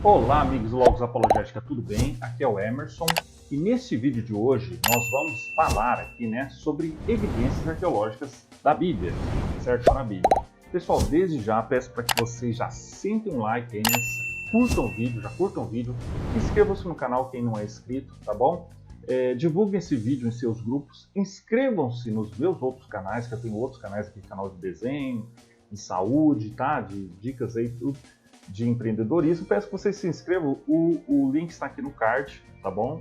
Olá, amigos do Logos Apologética, tudo bem? Aqui é o Emerson e neste vídeo de hoje nós vamos falar aqui, sobre evidências arqueológicas da Bíblia, certo? Na Bíblia. Pessoal, desde já peço para que vocês já sentem um like aí, curtam o vídeo, inscrevam-se no canal quem não é inscrito, tá bom? Divulguem esse vídeo em seus grupos, inscrevam-se nos meus outros canais, que eu tenho outros canais aqui, canal de desenho, de saúde, tá? De dicas aí, tudo de empreendedorismo. Peço que vocês se inscrevam, o link está aqui no card, tá bom?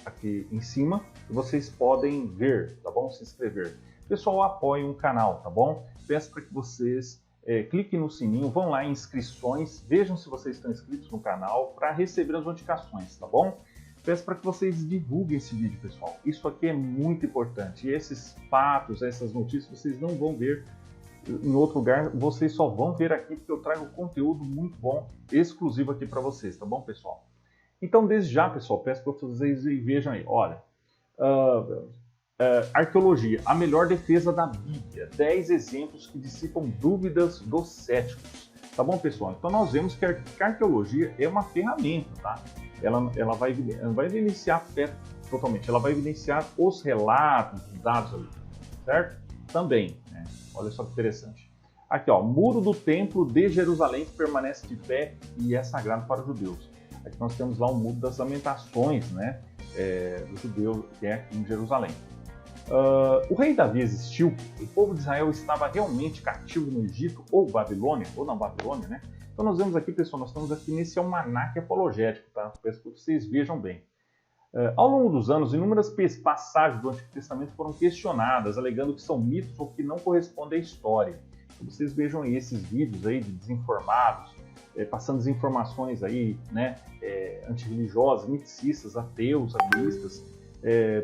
Aqui em cima, e vocês podem ver, tá bom? Se inscrever. Pessoal, apoiem o canal, tá bom? Peço para que vocês cliquem no sininho, vão lá em inscrições, vejam se vocês estão inscritos no canal para receber as notificações, tá bom? Peço para que vocês divulguem esse vídeo, pessoal. Isso aqui é muito importante. E esses fatos, essas notícias, vocês não vão ver em outro lugar, vocês só vão ver aqui porque eu trago conteúdo muito bom, exclusivo aqui para vocês, tá bom, pessoal? Então, desde já, pessoal, peço para vocês vejam aí, olha, arqueologia, a melhor defesa da Bíblia, 10 exemplos que dissipam dúvidas dos céticos, tá bom, pessoal? Então, nós vemos que a arqueologia é uma ferramenta, tá? Ela vai evidenciar a fé totalmente, ela vai evidenciar os relatos, os dados ali, certo? Também, né? Olha só que interessante. Aqui, ó, muro do templo de Jerusalém que permanece de pé e é sagrado para os judeus. Aqui nós temos lá o muro das lamentações, né, do judeu, que é aqui em Jerusalém. O rei Davi existiu, o povo de Israel estava realmente cativo no Egito ou Babilônia, ou na Babilônia, né? Então nós vemos aqui, pessoal, nós estamos aqui nesse almanaque apologético, tá? Peço que vocês vejam bem. Ao longo dos anos, inúmeras passagens do Antigo Testamento foram questionadas, alegando que são mitos ou que não correspondem à história. Então, vocês vejam aí esses vídeos aí de desinformados, passando desinformações aí, né, antirreligiosas, miticistas, ateus, ateístas,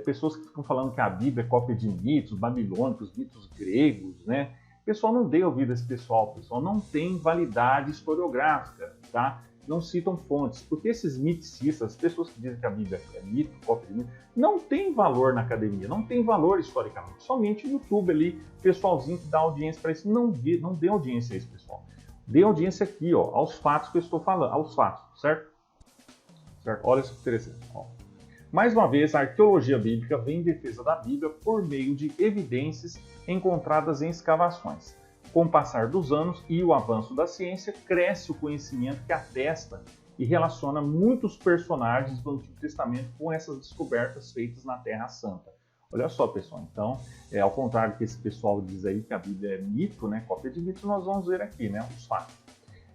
pessoas que ficam falando que a Bíblia é cópia de mitos babilônicos, mitos gregos, né? Pessoal, não dê ouvido a esse pessoal, não tem validade historiográfica, tá? Não citam fontes, porque esses miticistas, as pessoas que dizem que a Bíblia é mito, cópia de mito, não tem valor na academia, não tem valor historicamente, somente no YouTube ali, pessoalzinho que dá audiência para isso, não dê audiência a isso, pessoal. Dê audiência aqui, ó, aos fatos que eu estou falando, aos fatos, certo? Olha isso que interessante. Ó. Mais uma vez, a arqueologia bíblica vem em defesa da Bíblia por meio de evidências encontradas em escavações. Com o passar dos anos e o avanço da ciência, cresce o conhecimento que atesta e relaciona muitos personagens do Antigo Testamento com essas descobertas feitas na Terra Santa. Olha só, pessoal, então, ao contrário que esse pessoal diz aí que a Bíblia é mito, né, cópia de mito, nós vamos ver aqui, né, os fatos.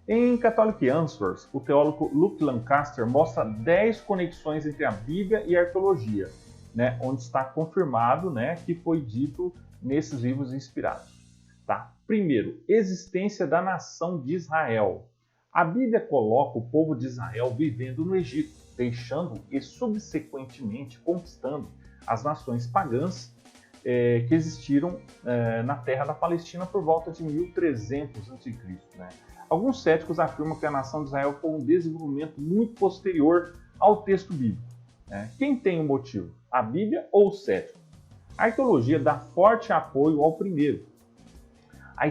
Em Catholic Answers, o teólogo Luke Lancaster mostra 10 conexões entre a Bíblia e a arqueologia, né, onde está confirmado, né, que foi dito nesses livros inspirados. Tá? Primeiro, existência da nação de Israel. A Bíblia coloca o povo de Israel vivendo no Egito, deixando e subsequentemente conquistando as nações pagãs que existiram na terra da Palestina por volta de 1300 a.C. Né? Alguns céticos afirmam que a nação de Israel foi um desenvolvimento muito posterior ao texto bíblico. Né? Quem tem o motivo? A Bíblia ou o cético? A arqueologia dá forte apoio ao primeiro. A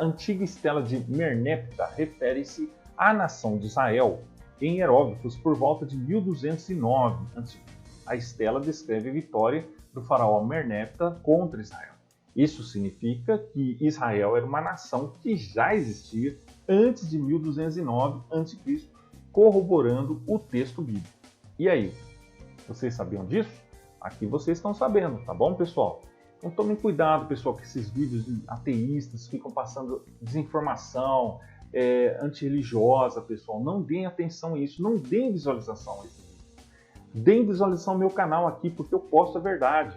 antiga estela de Merneptah refere-se à nação de Israel em hieróglifos por volta de 1209 a.C. A estela descreve a vitória do faraó Merneptah contra Israel. Isso significa que Israel era uma nação que já existia antes de 1209 a.C., corroborando o texto bíblico. E aí, vocês sabiam disso? Aqui vocês estão sabendo, tá bom, pessoal? Então tomem cuidado, pessoal, que esses vídeos de ateístas ficam passando desinformação antirreligiosa, pessoal. Não deem atenção a isso, não deem visualização a esse vídeo. Deem visualização ao meu canal aqui, porque eu posto a verdade,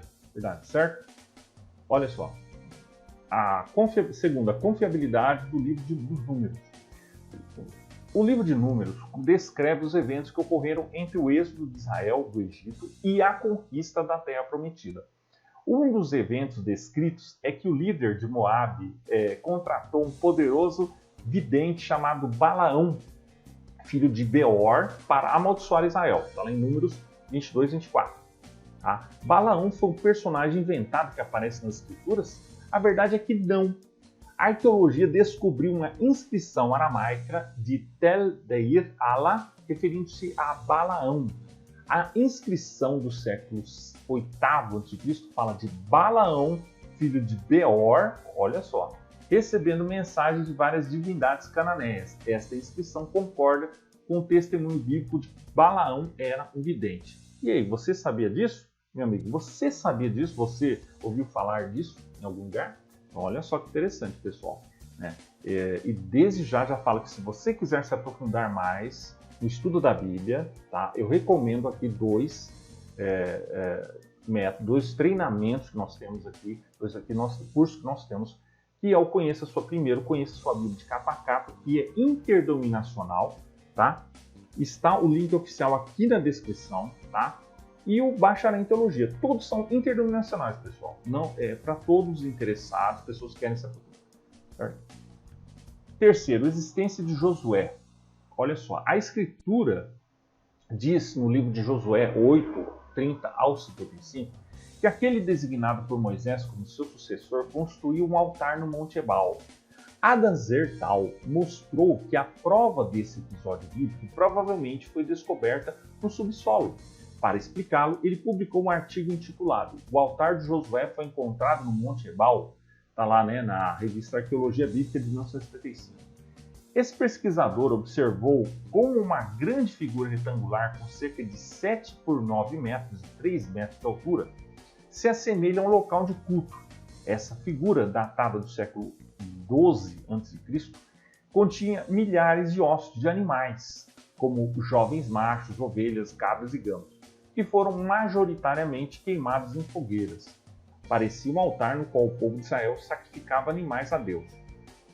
certo? Olha só. Segunda, a confiabilidade do livro dos números. O livro de Números descreve os eventos que ocorreram entre o êxodo de Israel do Egito e a conquista da Terra Prometida. Um dos eventos descritos é que o líder de Moabe contratou um poderoso vidente chamado Balaão, filho de Beor, para amaldiçoar Israel. Está lá em Números 22 e 24. Tá? Balaão foi um personagem inventado que aparece nas escrituras? A verdade é que não. A arqueologia descobriu uma inscrição aramaica de Tel Deir Allah, referindo-se a Balaão. A inscrição do século VIII a.C. fala de Balaão, filho de Beor, olha só, recebendo mensagens de várias divindades cananeias. Esta inscrição concorda com o testemunho bíblico de que Balaão era um vidente. E aí, você sabia disso? Meu amigo, você sabia disso? Você ouviu falar disso em algum lugar? Olha só que interessante, pessoal. Né? E desde já falo que se você quiser se aprofundar mais no estudo da Bíblia, tá? Eu recomendo aqui dois métodos, dois treinamentos que nós temos aqui, cursos que nós temos, que é o Conheça Sua Bíblia de capa a capa, que é interdenominacional, tá? Está o link oficial aqui na descrição, tá? E o Bacharel em Teologia. Todos são interdenominacionais, pessoal. Não é para todos os interessados, pessoas que querem se aprofundar. Certo? Terceiro, existência de Josué. Olha só, a Escritura diz no livro de Josué 8, 30 ao 55, que aquele designado por Moisés como seu sucessor construiu um altar no Monte Ebal. Adam Zertal mostrou que a prova desse episódio bíblico provavelmente foi descoberta no subsolo. Para explicá-lo, ele publicou um artigo intitulado "O altar de Josué foi encontrado no Monte Ebal", está lá, né, na revista Arqueologia Bíblica de 1975. Esse pesquisador observou como uma grande figura retangular com cerca de 7 por 9 metros e 3 metros de altura se assemelha a um local de culto. Essa figura, datada do século XII a.C., continha milhares de ossos de animais, como jovens machos, ovelhas, cabras e gamos, que foram majoritariamente queimados em fogueiras. Parecia um altar no qual o povo de Israel sacrificava animais a Deus.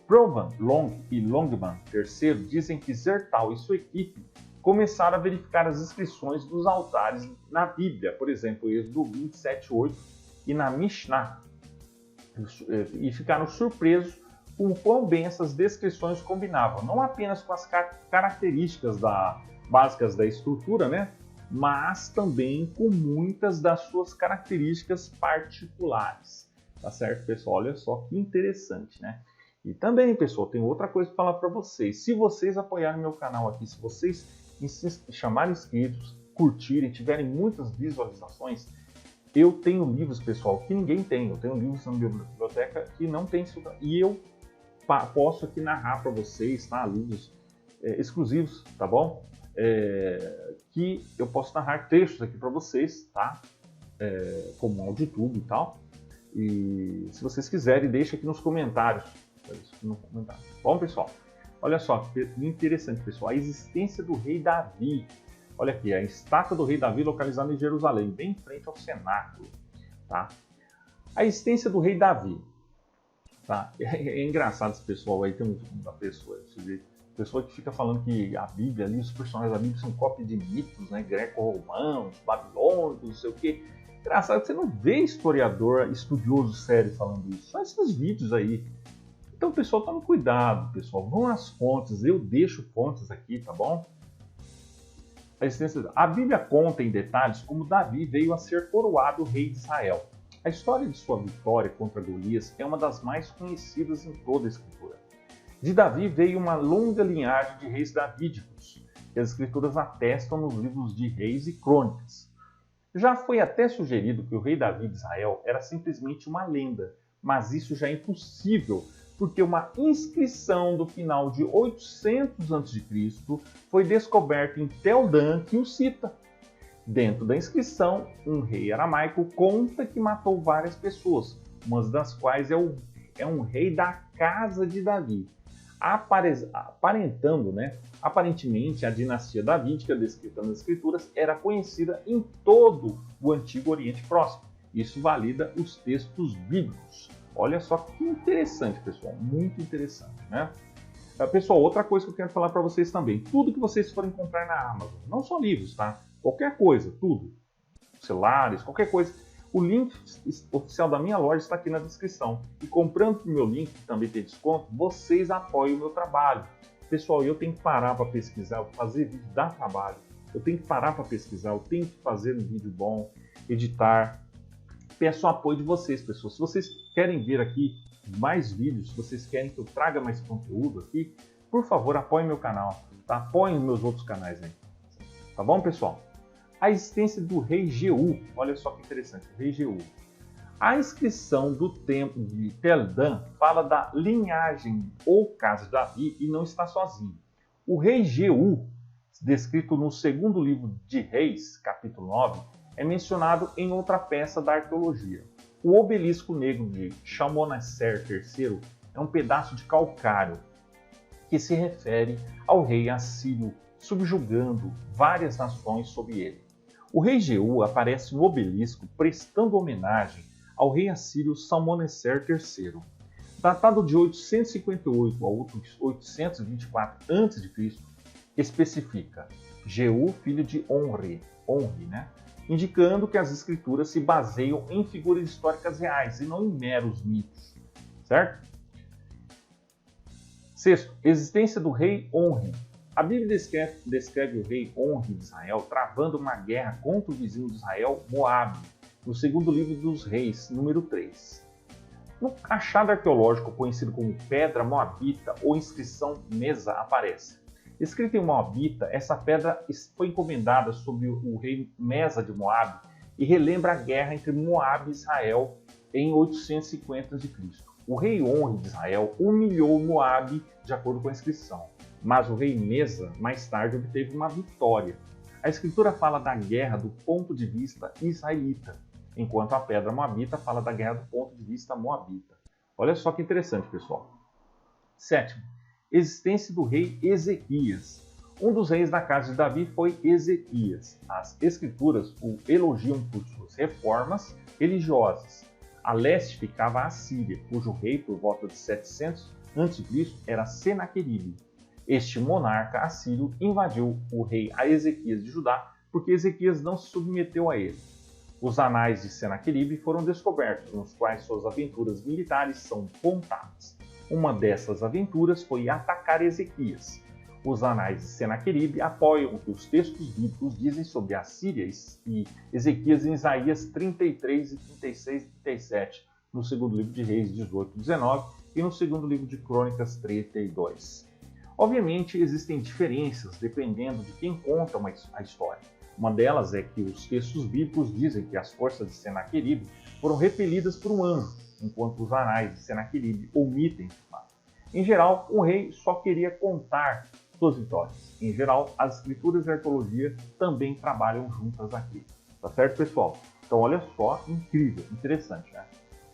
Provan, Long e Longman III dizem que Zertal e sua equipe começaram a verificar as inscrições dos altares na Bíblia, por exemplo, Êxodo 27:8 e na Mishnah, e ficaram surpresos com quão bem essas descrições combinavam, não apenas com as características básicas da estrutura, né, mas também com muitas das suas características particulares. Tá certo, pessoal? Olha só que interessante, né? E também, pessoal, tem outra coisa para falar para vocês. Se vocês apoiarem meu canal aqui, se vocês chamarem inscritos, curtirem, tiverem muitas visualizações, eu tenho livros, pessoal, que ninguém tem. Eu tenho livros na minha biblioteca que não tem isso. E eu posso aqui narrar para vocês, tá? Livros exclusivos, tá bom? Que eu posso narrar trechos aqui para vocês, tá? Como AudioTube e tal. E se vocês quiserem, deixa aqui nos comentários. Bom, pessoal, olha só, interessante, pessoal, a existência do rei Davi. Olha aqui, a estátua do rei Davi localizada em Jerusalém, bem em frente ao cenáculo, tá? A existência do rei Davi, tá? É engraçado esse pessoal aí, tem uma pessoa que fica falando que a Bíblia ali, os personagens da Bíblia são cópia de mitos, né, greco-romanos, babilônicos, não sei o quê. Engraçado que você não vê historiador, estudioso sério falando isso, só esses vídeos aí. Então, pessoal, tome cuidado, pessoal. Vão às fontes, eu deixo fontes aqui, tá bom? A Bíblia conta em detalhes como Davi veio a ser coroado rei de Israel. A história de sua vitória contra Golias é uma das mais conhecidas em toda a Escritura. De Davi veio uma longa linhagem de reis davídicos, que as Escrituras atestam nos livros de Reis e Crônicas. Já foi até sugerido que o rei Davi de Israel era simplesmente uma lenda, mas isso já é impossível, porque uma inscrição do final de 800 a.C. foi descoberta em Tel Dan que o cita. Dentro da inscrição, um rei aramaico conta que matou várias pessoas, uma das quais é um rei da casa de Davi, aparentando, né? Aparentemente, a dinastia davídica descrita nas escrituras era conhecida em todo o Antigo Oriente Próximo. Isso valida os textos bíblicos. Olha só que interessante, pessoal, muito interessante, né? Pessoal, outra coisa que eu quero falar para vocês também, tudo que vocês forem comprar na Amazon, não só livros, tá? Qualquer coisa, tudo, celulares, qualquer coisa, o link oficial da minha loja está aqui na descrição. E comprando o meu link, que também tem desconto, vocês apoiam o meu trabalho. Pessoal, eu tenho que parar para pesquisar, fazer vídeo dá trabalho. Eu tenho que parar para pesquisar, eu tenho que fazer um vídeo bom, editar. Peço o apoio de vocês, pessoal. Se vocês querem ver aqui mais vídeos, se vocês querem que eu traga mais conteúdo aqui, por favor, apoiem meu canal, tá? Apoiem os meus outros canais aí. Tá bom, pessoal? A existência do rei Jeú, olha só que interessante, o rei Jeú. A inscrição do templo de Tel Dan fala da linhagem ou casa de Davi e não está sozinho. O rei Jeú, descrito no segundo livro de Reis, capítulo 9, é mencionado em outra peça da arqueologia. O obelisco negro de Shalmaneser III é um pedaço de calcário que se refere ao rei assírio subjugando várias nações sob ele. O rei Jeú aparece no obelisco prestando homenagem ao rei assírio Shalmaneser III. Datado de 858 a 824 a.C., especifica Jeú, filho de Onri, né? Indicando que as escrituras se baseiam em figuras históricas reais e não em meros mitos, certo? Sexto, existência do rei Onri. A Bíblia descreve o rei Onri de Israel travando uma guerra contra o vizinho de Israel, Moabe, no segundo livro dos Reis, número 3. No achado arqueológico conhecido como Pedra Moabita ou inscrição Mesa aparece. Escrita em Moabita, essa pedra foi encomendada sobre o rei Mesa de Moabe e relembra a guerra entre Moabe e Israel em 850 a.C. O rei Onri de Israel humilhou Moabe de acordo com a inscrição, mas o rei Mesa mais tarde obteve uma vitória. A escritura fala da guerra do ponto de vista israelita, enquanto a pedra moabita fala da guerra do ponto de vista moabita. Olha só que interessante, pessoal. Sétimo, existência do rei Ezequias. Um dos reis da casa de Davi foi Ezequias. As escrituras o elogiam por suas reformas religiosas. A leste ficava a Síria, cujo rei, por volta de 700 a.C., era Senaqueribe. Este monarca assírio invadiu o rei Ezequias de Judá porque Ezequias não se submeteu a ele. Os anais de Senaqueribe foram descobertos, nos quais suas aventuras militares são contadas. Uma dessas aventuras foi atacar Ezequias. Os anais de Senaqueribe apoiam o que os textos bíblicos dizem sobre a Síria e Ezequias em Isaías 33, 36 e 37, no segundo livro de Reis 18 e 19 e no segundo livro de Crônicas 32. Obviamente, existem diferenças dependendo de quem conta a história. Uma delas é que os textos bíblicos dizem que as forças de Senaqueribe foram repelidas por um anjo, enquanto os anais de Senaqueribe omitem esse fato. Em geral, o rei só queria contar suas vitórias. Em geral, as escrituras e a arqueologia também trabalham juntas aqui. Tá certo, pessoal? Então, olha só, incrível, interessante, né?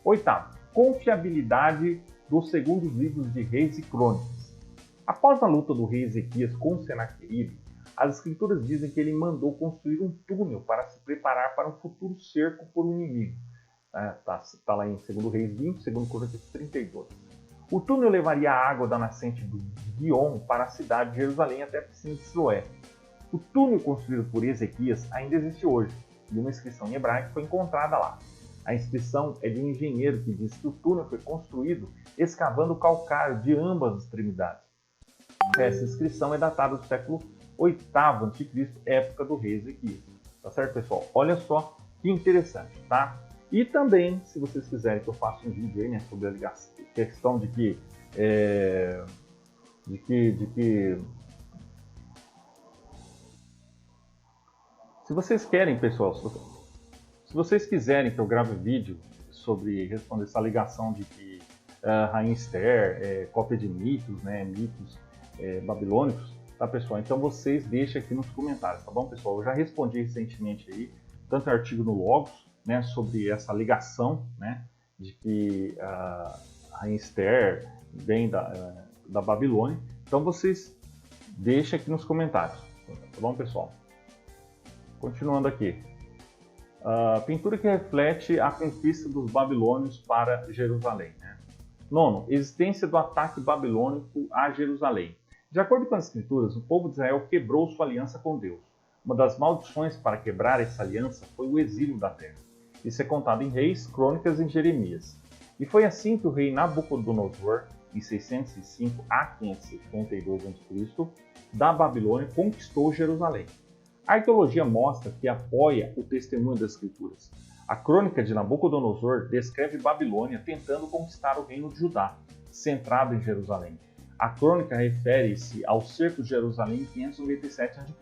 Oitavo, confiabilidade dos segundos livros de Reis e Crônicas. Após a luta do rei Ezequias com Senaqueribe, as escrituras dizem que ele mandou construir um túnel para se preparar para um futuro cerco por um inimigo. Está lá em 2 Reis 20, 2 Crônicas 32. O túnel levaria a água da nascente do Guion para a cidade de Jerusalém até a piscina de Siloé. O túnel construído por Ezequias ainda existe hoje, e uma inscrição em hebraico foi encontrada lá. A inscrição é de um engenheiro que diz que o túnel foi construído escavando o calcário de ambas as extremidades. Essa inscrição é datada do século VIII a.C., época do rei Ezequias. Tá certo, pessoal? Olha só que interessante, tá? E também, se vocês quiserem que eu faça um vídeo aí, né, sobre a questão de que se vocês querem, pessoal, se vocês quiserem que eu grave vídeo sobre responder essa alegação de que Rainha Esther cópia de mitos, né, mitos babilônicos, tá, pessoal? Então vocês deixem aqui nos comentários, tá bom, pessoal? Eu já respondi recentemente aí, tanto artigo no Logos, né, sobre essa alegação, né, de que a Rainha Esther vem da Babilônia. Então vocês deixem aqui nos comentários, tá bom, pessoal? Continuando aqui. Pintura que reflete a conquista dos babilônios para Jerusalém, né? Nono, existência do ataque babilônico a Jerusalém. De acordo com as escrituras, o povo de Israel quebrou sua aliança com Deus. Uma das maldições para quebrar essa aliança foi o exílio da terra. Isso é contado em Reis, Crônicas e Jeremias. E foi assim que o rei Nabucodonosor, em 605 a 552 a.C., da Babilônia, conquistou Jerusalém. A arqueologia mostra que apoia o testemunho das escrituras. A crônica de Nabucodonosor descreve Babilônia tentando conquistar o reino de Judá, centrado em Jerusalém. A crônica refere-se ao cerco de Jerusalém em 597 a.C.,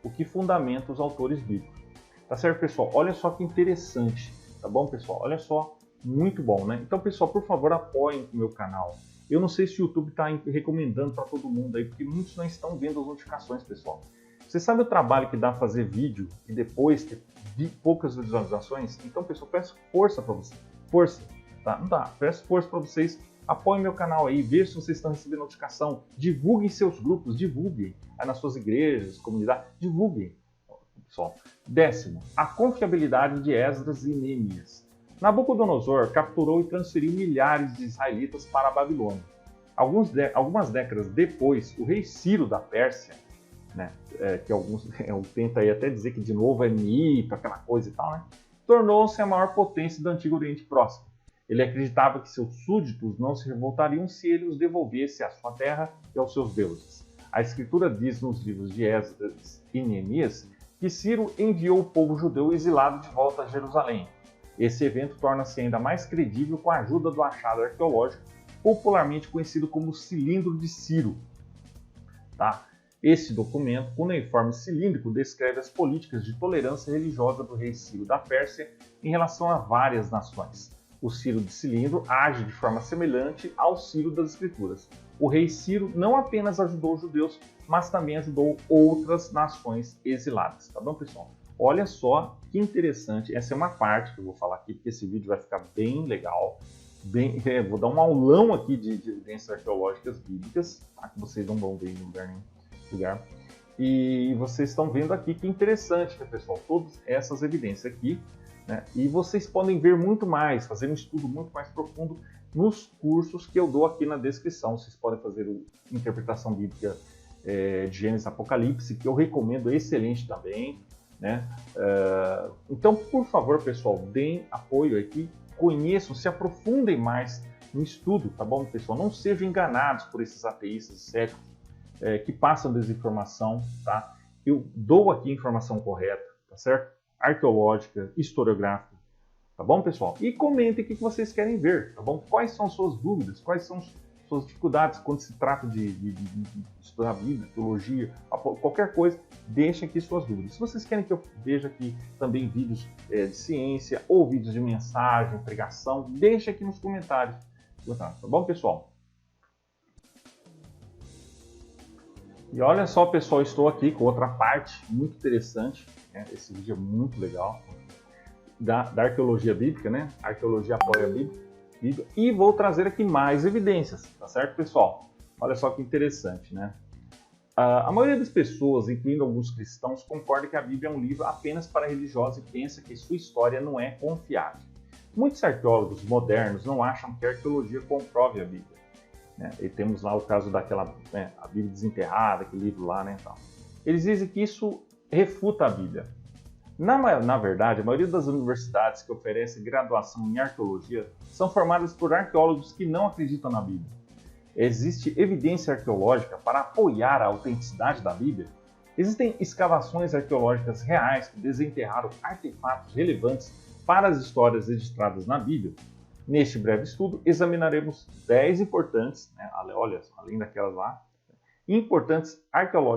o que fundamenta os autores bíblicos. Tá certo, pessoal? Olha só que interessante, tá bom, pessoal? Olha só, muito bom, né? Então, pessoal, por favor, apoiem o meu canal. Eu não sei se o YouTube está recomendando para todo mundo aí, porque muitos não estão vendo as notificações, pessoal. Você sabe o trabalho que dá fazer vídeo e depois ter poucas visualizações? Então, pessoal, peço força para vocês. Força, tá? Não dá. Peço força para vocês. Apoiem meu canal aí, vejam se vocês estão recebendo notificação. Divulguem seus grupos, divulguem aí nas suas igrejas, comunidades, divulguem. Pessoal. 10º, a confiabilidade de Esdras e Neemias. Nabucodonosor capturou e transferiu milhares de israelitas para a Babilônia. Algumas décadas depois, o rei Ciro da Pérsia, né, que alguns tentam aí até dizer que de novo é mito, aquela coisa e tal, né, tornou-se a maior potência do Antigo Oriente Próximo. Ele acreditava que seus súditos não se revoltariam se ele os devolvesse à sua terra e aos seus deuses. A escritura diz nos livros de Esdras e Neemias que Ciro enviou o povo judeu exilado de volta a Jerusalém. Esse evento torna-se ainda mais credível com a ajuda do achado arqueológico, popularmente conhecido como Cilindro de Ciro. Tá? Esse documento, cuneiforme cilíndrico, descreve as políticas de tolerância religiosa do rei Ciro da Pérsia em relação a várias nações. O Ciro de Cilindro age de forma semelhante ao Ciro das Escrituras. O rei Ciro não apenas ajudou os judeus, mas também ajudou outras nações exiladas. Tá bom, pessoal? Olha só que interessante. Essa é uma parte que eu vou falar aqui, porque esse vídeo vai ficar bem legal. Vou dar um aulão aqui de evidências arqueológicas bíblicas, tá? Que vocês não vão ver em lugar. E vocês estão vendo aqui que interessante, né, pessoal? Todas essas evidências aqui. Né? E vocês podem ver muito mais, fazer um estudo muito mais profundo nos cursos que eu dou aqui na descrição. Vocês podem fazer a interpretação bíblica de Gênesis e Apocalipse, que eu recomendo, é excelente também. Né? Então, por favor, pessoal, deem apoio aqui, conheçam, se aprofundem mais no estudo, tá bom, pessoal? Não sejam enganados por esses ateístas e céticos que passam desinformação, tá? Eu dou aqui a informação correta, tá certo? Arqueológica, historiográfica, tá bom, pessoal? E comentem o que vocês querem ver, tá bom? Quais são suas dúvidas, quais são suas dificuldades quando se trata de estudar a Bíblia, teologia, qualquer coisa, deixem aqui suas dúvidas. Se vocês querem que eu veja aqui também vídeos de ciência ou vídeos de mensagem, pregação, deixem aqui nos comentários, tá bom, pessoal? E olha só, pessoal, estou aqui com outra parte muito interessante, né? Esse vídeo é muito legal, da arqueologia bíblica, né? A arqueologia apoia a Bíblia, e vou trazer aqui mais evidências, tá certo, pessoal? Olha só que interessante, né? A maioria das pessoas, incluindo alguns cristãos, concorda que a Bíblia é um livro apenas para religiosos e pensa que sua história não é confiável. Muitos arqueólogos modernos não acham que a arqueologia comprove a Bíblia. E temos lá o caso daquela, a Bíblia Desenterrada, aquele livro lá, né, tal. Eles dizem que isso refuta a Bíblia. Na verdade, a maioria das universidades que oferecem graduação em arqueologia são formadas por arqueólogos que não acreditam na Bíblia. Existe evidência arqueológica para apoiar a autenticidade da Bíblia? Existem escavações arqueológicas reais que desenterraram artefatos relevantes para as histórias registradas na Bíblia? Neste breve estudo, examinaremos 10 importantes, né, olha, além daquelas lá, importantes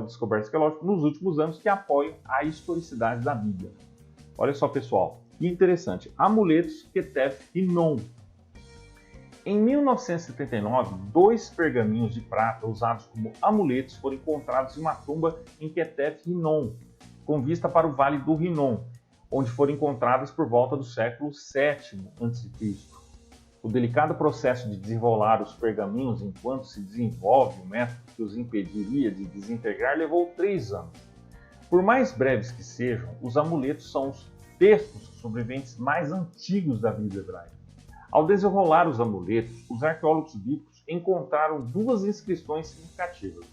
descobertas arqueológicas nos últimos anos que apoiam a historicidade da Bíblia. Olha só, pessoal, que interessante. Amuletos Ketef Hinnom. Em 1979, 2 pergaminhos de prata usados como amuletos foram encontrados em uma tumba em Ketef Hinnom, com vista para o Vale do Hinnom, onde foram encontrados por volta do século VII a.C. O delicado processo de desenrolar os pergaminhos enquanto se desenvolve o método que os impediria de desintegrar levou 3 anos. Por mais breves que sejam, os amuletos são os textos sobreviventes mais antigos da Bíblia hebraica. Ao desenrolar os amuletos, os arqueólogos bíblicos encontraram 2 inscrições significativas.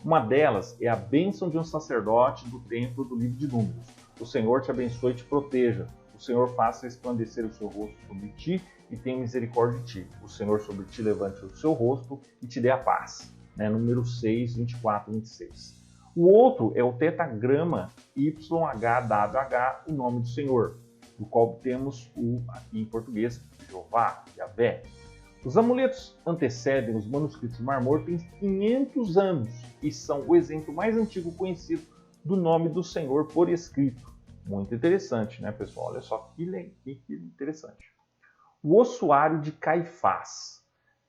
Uma delas é a bênção de um sacerdote do templo do livro de Números. O Senhor te abençoe e te proteja. O Senhor faça resplandecer o seu rosto sobre ti e tenha misericórdia de ti. O Senhor sobre ti levante o seu rosto e te dê a paz. Número 6, 24 e 26. O outro é o tetagrama YHWH, o nome do Senhor. do qual temos aqui em português, Jeová, Yahvé. Os amuletos antecedem os manuscritos do Mar Morto em 500 anos e são o exemplo mais antigo conhecido do nome do Senhor por escrito. Muito interessante, né, pessoal? Olha só que interessante. O ossuário de Caifás.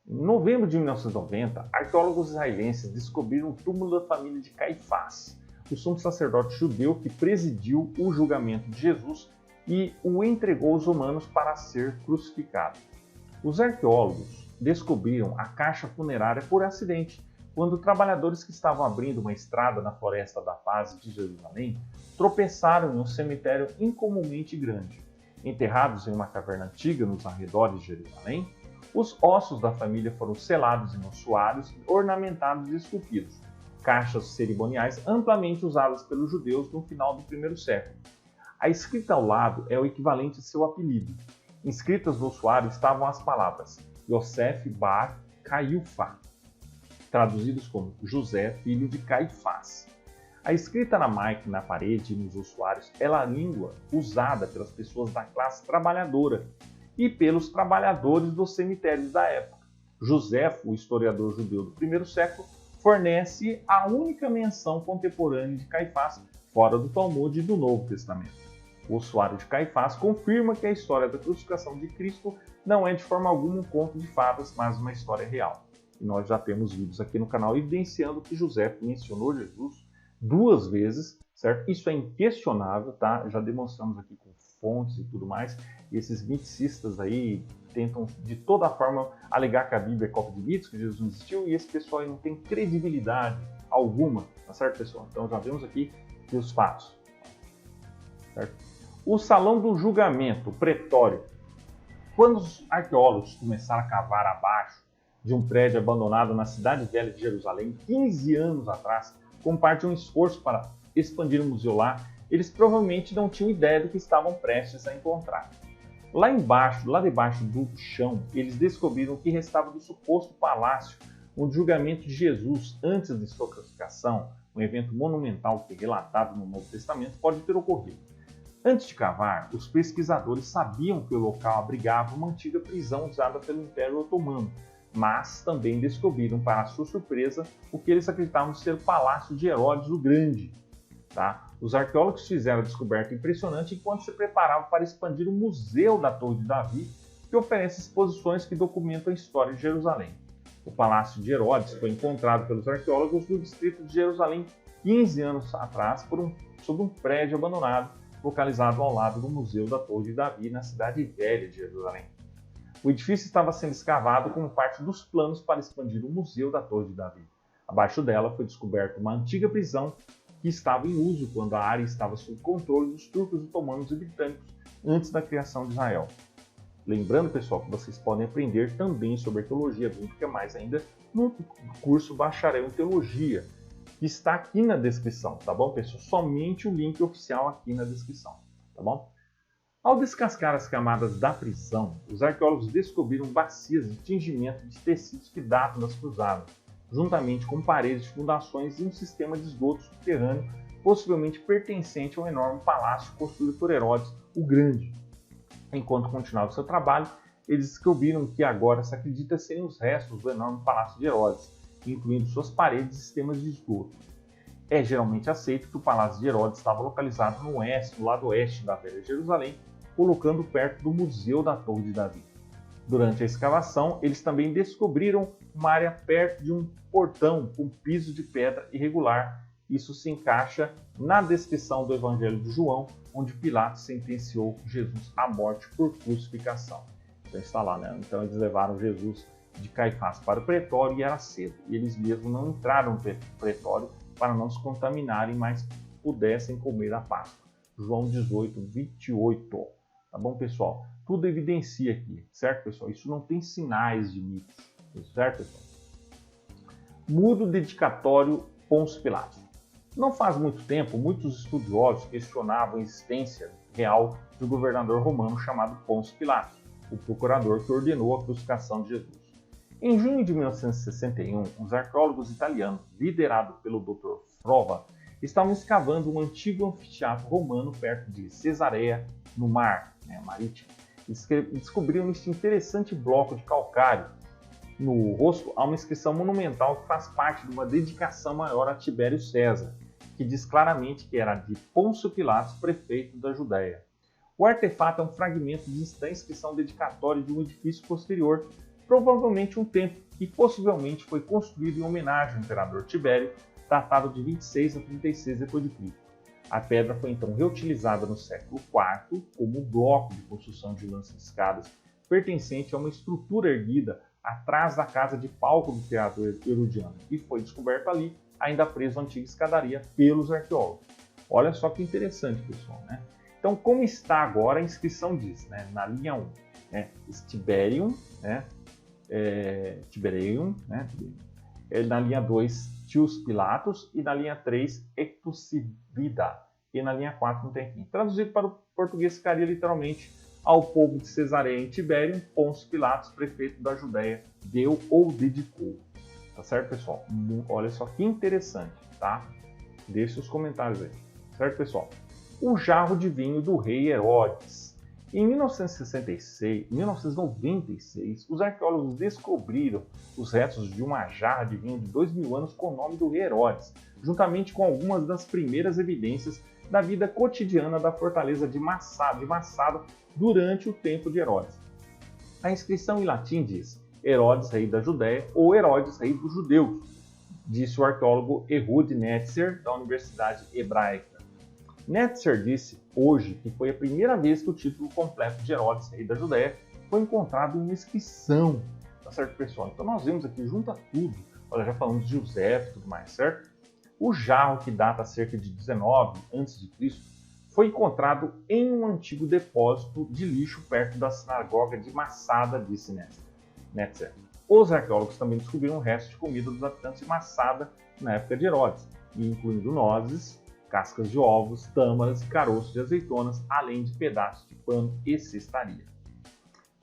Em novembro de 1990, arqueólogos israelenses descobriram o túmulo da família de Caifás, o sumo sacerdote judeu que presidiu o julgamento de Jesus e o entregou aos romanos para ser crucificado. Os arqueólogos descobriram a caixa funerária por acidente, quando trabalhadores que estavam abrindo uma estrada na Floresta da Paz de Jerusalém tropeçaram em um cemitério incomumente grande. Enterrados em uma caverna antiga nos arredores de Jerusalém, os ossos da família foram selados em ossuários ornamentados e esculpidos, caixas cerimoniais amplamente usadas pelos judeus no final do primeiro século. A escrita ao lado é o equivalente a seu apelido. Inscritas no ossuário estavam as palavras Yosef Bar Caiufá, traduzidos como José, filho de Caifás. A escrita aramaica na parede e nos ossuários é a língua usada pelas pessoas da classe trabalhadora e pelos trabalhadores dos cemitérios da época. Joséfo, o historiador judeu do primeiro século, fornece a única menção contemporânea de Caifás fora do Talmud e do Novo Testamento. O ossuário de Caifás confirma que a história da crucificação de Cristo não é de forma alguma um conto de fadas, mas uma história real. E nós já temos vídeos aqui no canal evidenciando que José mencionou Jesus 2 vezes, certo? Isso é inquestionável, tá? Já demonstramos aqui com fontes e tudo mais. E esses miticistas aí tentam de toda forma alegar que a Bíblia é cópia de mitos, que Jesus não existiu, e esse pessoal aí não tem credibilidade alguma, tá certo, pessoal? Então já vemos aqui os fatos, certo? O Salão do Julgamento, o Pretório. Quando os arqueólogos começaram a cavar abaixo de um prédio abandonado na cidade velha de Jerusalém, 15 anos atrás, como parte de um esforço para expandir o museu lá, eles provavelmente não tinham ideia do que estavam prestes a encontrar. Lá debaixo do chão, eles descobriram o que restava do suposto palácio, onde o julgamento de Jesus antes de sua crucificação, um evento monumental que é relatado no Novo Testamento, pode ter ocorrido. Antes de cavar, os pesquisadores sabiam que o local abrigava uma antiga prisão usada pelo Império Otomano, mas também descobriram, para sua surpresa, o que eles acreditavam ser o Palácio de Herodes o Grande. Tá? Os arqueólogos fizeram a descoberta impressionante enquanto se preparavam para expandir o Museu da Torre de Davi, que oferece exposições que documentam a história de Jerusalém. O Palácio de Herodes foi encontrado pelos arqueólogos no distrito de Jerusalém 15 anos atrás sob um prédio abandonado, localizado ao lado do Museu da Torre de Davi, na cidade velha de Jerusalém. O edifício estava sendo escavado como parte dos planos para expandir o Museu da Torre de Davi. Abaixo dela foi descoberta uma antiga prisão que estava em uso quando a área estava sob controle dos turcos otomanos e britânicos antes da criação de Israel. Lembrando, pessoal, que vocês podem aprender também sobre arqueologia bíblica, mais ainda no curso Bacharel em Teologia, que está aqui na descrição, tá bom, pessoal? Somente o link oficial aqui na descrição, tá bom? Ao descascar as camadas da prisão, os arqueólogos descobriram bacias de tingimento de tecidos que datam das cruzadas, juntamente com paredes, fundações e um sistema de esgoto subterrâneo, possivelmente pertencente ao enorme palácio construído por Herodes o Grande. Enquanto continuava seu trabalho, eles descobriram que agora se acredita serem os restos do enorme palácio de Herodes, incluindo suas paredes e sistemas de esgoto. É geralmente aceito que o palácio de Herodes estava localizado no oeste, no lado oeste da velha Jerusalém, colocando perto do Museu da Torre de Davi. Durante a escavação, eles também descobriram uma área perto de um portão com piso de pedra irregular. Isso se encaixa na descrição do Evangelho de João, onde Pilatos sentenciou Jesus à morte por crucificação. Então está lá, né? Então eles levaram Jesus de Caifás para o pretório e era cedo. E eles mesmos não entraram no pretório para não se contaminarem, mas pudessem comer a Páscoa. João 18, 28. Tá bom, pessoal? Tudo evidencia aqui, certo, pessoal? Isso não tem sinais de mitos, certo, pessoal? Mudo dedicatório Pôncio Pilatos. Não faz muito tempo, muitos estudiosos questionavam a existência real do governador romano chamado Pôncio Pilatos, o procurador que ordenou a crucificação de Jesus. Em junho de 1961, os arqueólogos italianos, liderados pelo Dr. Frova, estavam escavando um antigo anfiteatro romano perto de Cesareia, no mar, marítima, descobriram este interessante bloco de calcário. No rosto há uma inscrição monumental que faz parte de uma dedicação maior a Tibério César, que diz claramente que era de Pôncio Pilatos, prefeito da Judéia. O artefato é um fragmento de inscrição dedicatória de um edifício posterior, provavelmente um templo, que possivelmente foi construído em homenagem ao imperador Tibério, datado de 26 a 36 d.C. A pedra foi então reutilizada no século IV como bloco de construção de lança-escadas, pertencente a uma estrutura erguida atrás da casa de palco do teatro Herodiano, e foi descoberto ali, ainda preso à antiga escadaria, pelos arqueólogos. Olha só que interessante, pessoal, né? Então, como está agora, a inscrição diz, né, na linha 1, né, Tiberium, né, Tiberium, né, na linha 2, Tius Pilatus, e na linha 3, Ectusibida, e na linha 4 não tem fim. Traduzido para o português ficaria literalmente: ao povo de Cesareia em Tiberium, Pôncio Pilatos, prefeito da Judéia, deu ou dedicou. Tá certo, pessoal? Olha só que interessante, tá? Deixe os comentários aí. Certo, pessoal? O jarro de vinho do rei Herodes. Em 1996, os arqueólogos descobriram os restos de uma jarra de vinho de 2000 anos com o nome do rei Herodes, juntamente com algumas das primeiras evidências da vida cotidiana da fortaleza de Massada durante o tempo de Herodes. A inscrição em latim diz: Herodes, rei da Judéia, ou Herodes, rei dos judeus, disse o arqueólogo Ehud Netzer, da Universidade Hebraica. Netzer disse hoje que foi a primeira vez que o título completo de Herodes, rei da Judéia, foi encontrado em uma inscrição. Tá certo, pessoal? Então nós vemos aqui, junta tudo, olha, já falamos de José e tudo mais, certo? O jarro, que data cerca de 19 a.C., foi encontrado em um antigo depósito de lixo perto da sinagoga de Massada, disse Netzer. Os arqueólogos também descobriram restos de comida dos habitantes de Massada na época de Herodes, incluindo nozes, cascas de ovos, tâmaras e caroços de azeitonas, além de pedaços de pano e cestaria.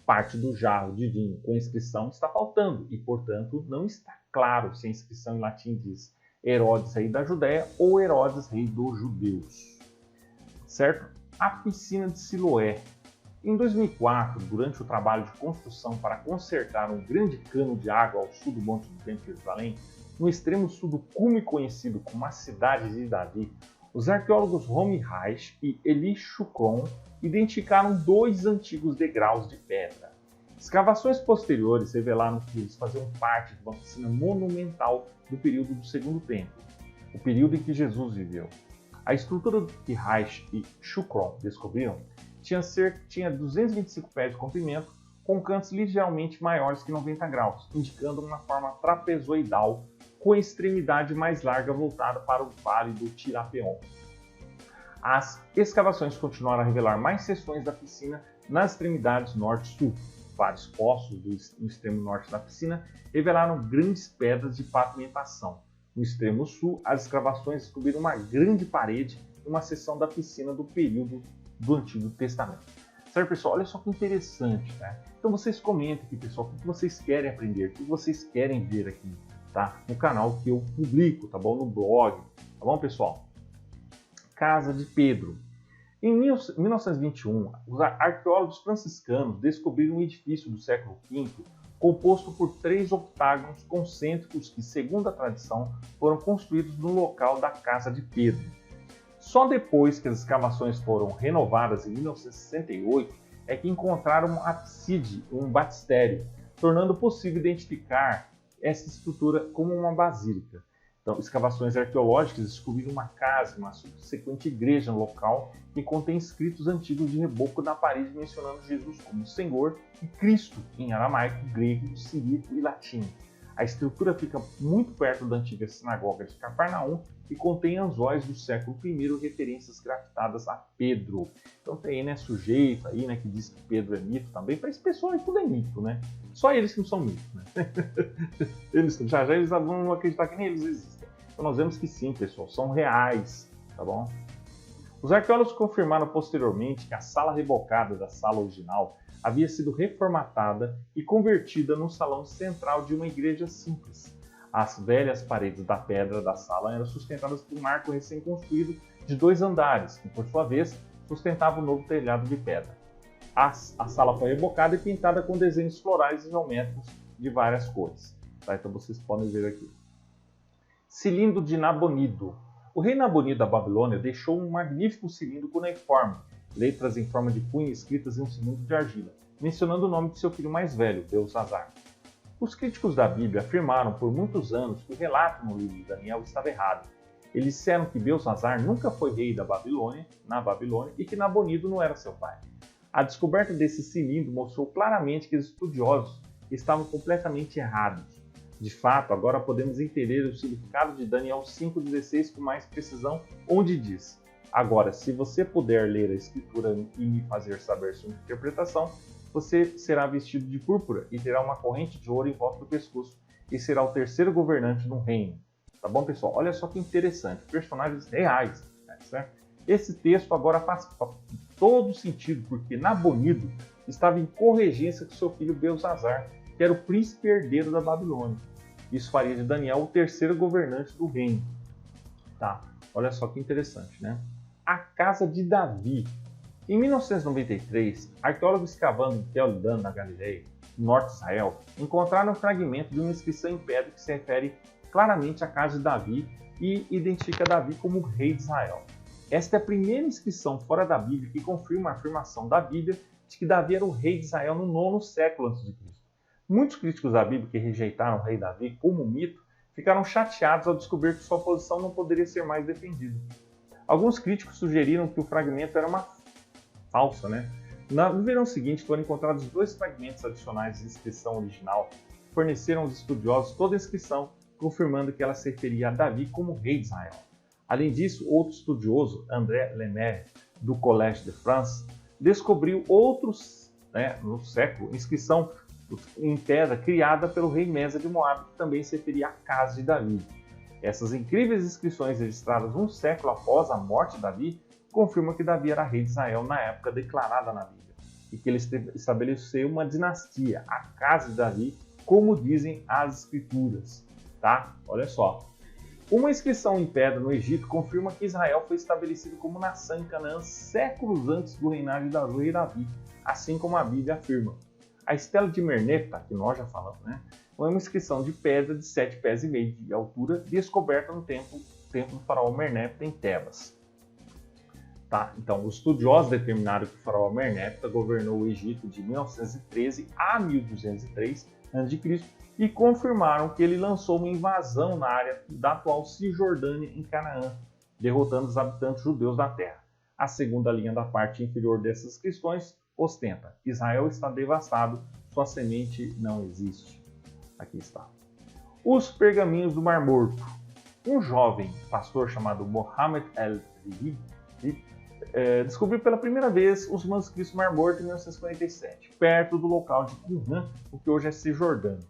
Parte do jarro de vinho com inscrição está faltando e, portanto, não está claro se a inscrição em latim diz Herodes, rei da Judéia, ou Herodes, rei dos judeus. Certo? A piscina de Siloé. Em 2004, durante o trabalho de construção para consertar um grande cano de água ao sul do Monte do Templo de Jerusalém, no extremo sul do cume conhecido como a Cidade de Davi, os arqueólogos Romy Reich e Eli Shukron identificaram 2 antigos degraus de pedra. Escavações posteriores revelaram que eles faziam parte de uma piscina monumental do período do Segundo Templo, o período em que Jesus viveu. A estrutura que Reich e Shukron descobriram tinha 225 pés de comprimento, com cantos ligeiramente maiores que 90 graus, indicando uma forma trapezoidal, com a extremidade mais larga voltada para o Vale do Tirapeon. As escavações continuaram a revelar mais seções da piscina nas extremidades norte e sul. Vários poços no extremo norte da piscina revelaram grandes pedras de pavimentação. No extremo sul, as escavações descobriram uma grande parede e uma seção da piscina do período do Antigo Testamento. Certo, pessoal? Olha só que interessante, né? Então vocês comentem aqui, pessoal, o que vocês querem aprender, o que vocês querem ver aqui, tá? No canal que eu publico, tá bom? No blog, tá bom, pessoal? Casa de Pedro. Em 1921, os arqueólogos franciscanos descobriram um edifício do século V composto por 3 octágonos concêntricos que, segundo a tradição, foram construídos no local da Casa de Pedro. Só depois que as escavações foram renovadas em 1968 é que encontraram um ábside, um batistério, tornando possível identificar essa estrutura como uma basílica. Então, escavações arqueológicas descobriram uma casa, uma subsequente igreja no local que contém escritos antigos de reboco na parede mencionando Jesus como Senhor e Cristo em aramaico, grego, cirílico e latim. A estrutura fica muito perto da antiga sinagoga de Cafarnaum e contém anzóis do século I, referências grafitadas a Pedro. Então tem, né, sujeito aí, né, que diz que Pedro é mito também. Para esse pessoal tudo é mito, né? Só eles que não são mitos, né? eles vão acreditar que nem eles existem. Então nós vemos que sim, pessoal, são reais, tá bom? Os arqueólogos confirmaram posteriormente que a sala rebocada da sala original havia sido reformatada e convertida no salão central de uma igreja simples. As velhas paredes da pedra da sala eram sustentadas por um arco recém-construído de 2 andares, que por sua vez sustentava o novo telhado de pedra. A sala foi rebocada e pintada com desenhos florais e geométricos de várias cores. Tá? Então vocês podem ver aqui. Cilindro de Nabonido. O rei Nabonido da Babilônia deixou um magnífico cilindro cuneiforme, letras em forma de punho escritas em um cilindro de argila, mencionando o nome de seu filho mais velho, Belsazar. Os críticos da Bíblia afirmaram por muitos anos que o relato no livro de Daniel estava errado. Eles disseram que Belsazar nunca foi rei da Babilônia, na Babilônia, e que Nabonido não era seu pai. A descoberta desse cilindro mostrou claramente que os estudiosos estavam completamente errados. De fato, agora podemos entender o significado de Daniel 5,16 com mais precisão, onde diz: agora, se você puder ler a escritura e me fazer saber sua interpretação, você será vestido de púrpura e terá uma corrente de ouro em volta do pescoço e será o terceiro governante do reino. Tá bom, pessoal? Olha só que interessante, personagens reais, certo? Esse texto agora faz todo sentido, porque Nabonido estava em corregência com seu filho Belsazar, que era o príncipe herdeiro da Babilônia. Isso faria de Daniel o terceiro governante do reino. Tá? Olha só que interessante, né? A casa de Davi. Em 1993, arqueólogos escavando em Tel Dan, na Galileia, no norte de Israel, encontraram um fragmento de uma inscrição em pedra que se refere claramente à casa de Davi e identifica Davi como rei de Israel. Esta é a primeira inscrição fora da Bíblia que confirma a afirmação da Bíblia de que Davi era o rei de Israel no 9º século a.C. Muitos críticos da Bíblia que rejeitaram o rei Davi como mito ficaram chateados ao descobrir que sua posição não poderia ser mais defendida. Alguns críticos sugeriram que o fragmento era uma falsa, né? No verão seguinte foram encontrados 2 fragmentos adicionais de inscrição original que forneceram aos estudiosos toda a inscrição, confirmando que ela se referia a Davi como rei de Israel. Além disso, outro estudioso, André Lemaire, do Collège de France, descobriu outros, no século, inscrição em pedra criada pelo rei Mesa de Moabe, que também se referia à casa de Davi. Essas incríveis inscrições registradas um século após a morte de Davi confirmam que Davi era rei de Israel na época declarada na Bíblia e que ele estabeleceu uma dinastia, a casa de Davi, como dizem as escrituras. Tá? Olha só. Uma inscrição em pedra no Egito confirma que Israel foi estabelecido como nação em Canaã séculos antes do reinado do rei Davi, assim como a Bíblia afirma. A estela de Merneptah, que nós já falamos, é uma inscrição de pedra de 7,5 pés de altura, descoberta no templo do faraó Merneptah em Tebas. Tá? Então, os estudiosos determinaram que o faraó Merneptah governou o Egito de 1913 a 1203 a.C. e confirmaram que ele lançou uma invasão na área da atual Cisjordânia em Canaã, derrotando os habitantes judeus da terra. A segunda linha da parte inferior dessas inscrições ostenta: Israel está devastado, sua semente não existe. Aqui está. Os pergaminhos do Mar Morto. Um jovem pastor chamado Mohammed El-Ribbi descobriu pela primeira vez os manuscritos do Mar Morto em 1947, perto do local de Qumran, o que hoje é Cisjordânia.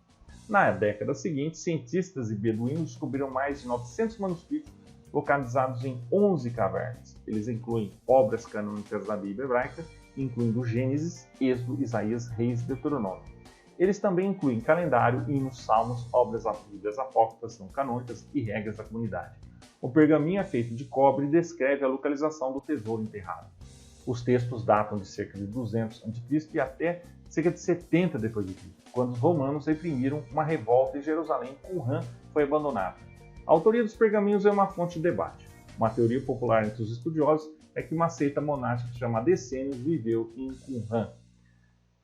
Na década seguinte, cientistas e beduínos descobriram mais de 900 manuscritos localizados em 11 cavernas. Eles incluem obras canônicas da Bíblia hebraica, incluindo Gênesis, Êxodo, Isaías, Reis e Deuteronômio. Eles também incluem calendário, hinos, salmos, obras bíblias apócrifas não canônicas e regras da comunidade. O pergaminho é feito de cobre e descreve a localização do tesouro enterrado. Os textos datam de cerca de 200 a.C. e até cerca de 70 d.C., quando os romanos reprimiram uma revolta em Jerusalém e Qumran foi abandonado. A autoria dos pergaminhos é uma fonte de debate. Uma teoria popular entre os estudiosos é que uma seita monástica chamada Essênios viveu em Qumran.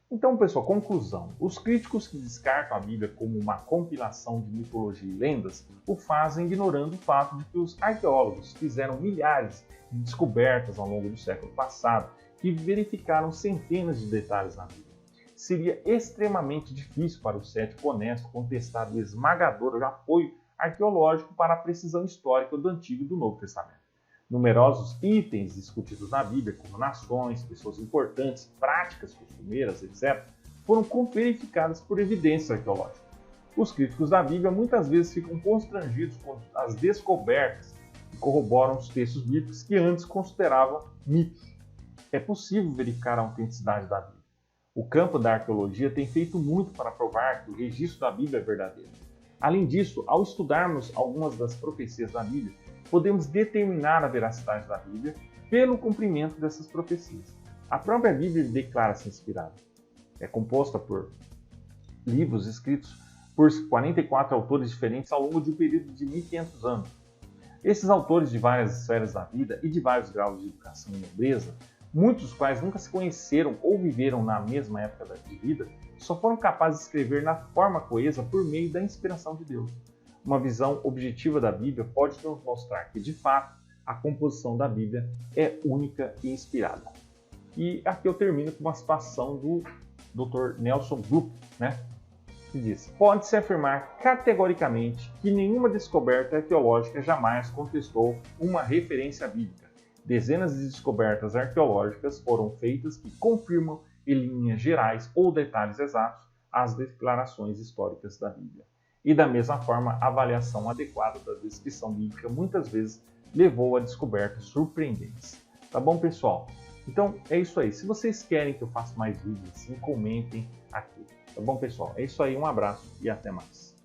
Então, pessoal, conclusão. Os críticos que descartam a Bíblia como uma compilação de mitologia e lendas o fazem ignorando o fato de que os arqueólogos fizeram milhares de descobertas ao longo do século passado que verificaram centenas de detalhes na Bíblia. Seria extremamente difícil para o cético honesto contestar o esmagador apoio arqueológico para a precisão histórica do Antigo e do Novo Testamento. Numerosos itens discutidos na Bíblia, como nações, pessoas importantes, práticas costumeiras, etc., foram verificados por evidências arqueológicas. Os críticos da Bíblia muitas vezes ficam constrangidos com as descobertas que corroboram os textos bíblicos que antes consideravam mitos. É possível verificar a autenticidade da Bíblia. O campo da arqueologia tem feito muito para provar que o registro da Bíblia é verdadeiro. Além disso, ao estudarmos algumas das profecias da Bíblia, podemos determinar a veracidade da Bíblia pelo cumprimento dessas profecias. A própria Bíblia declara-se inspirada. É composta por livros escritos por 44 autores diferentes ao longo de um período de 1500 anos. Esses autores de várias esferas da vida e de vários graus de educação e nobreza, muitos dos quais nunca se conheceram ou viveram na mesma época de vida, só foram capazes de escrever na forma coesa por meio da inspiração de Deus. Uma visão objetiva da Bíblia pode nos mostrar que, de fato, a composição da Bíblia é única e inspirada. E aqui eu termino com uma citação do Dr. Nelson Gluck, que diz: pode-se afirmar categoricamente que nenhuma descoberta arqueológica jamais contestou uma referência bíblica. Dezenas de descobertas arqueológicas foram feitas que confirmam, em linhas gerais ou detalhes exatos, as declarações históricas da Bíblia. E da mesma forma, a avaliação adequada da descrição bíblica muitas vezes levou a descobertas surpreendentes. Tá bom, pessoal? Então é isso aí. Se vocês querem que eu faça mais vídeos assim, comentem aqui. Tá bom, pessoal? É isso aí. Um abraço e até mais.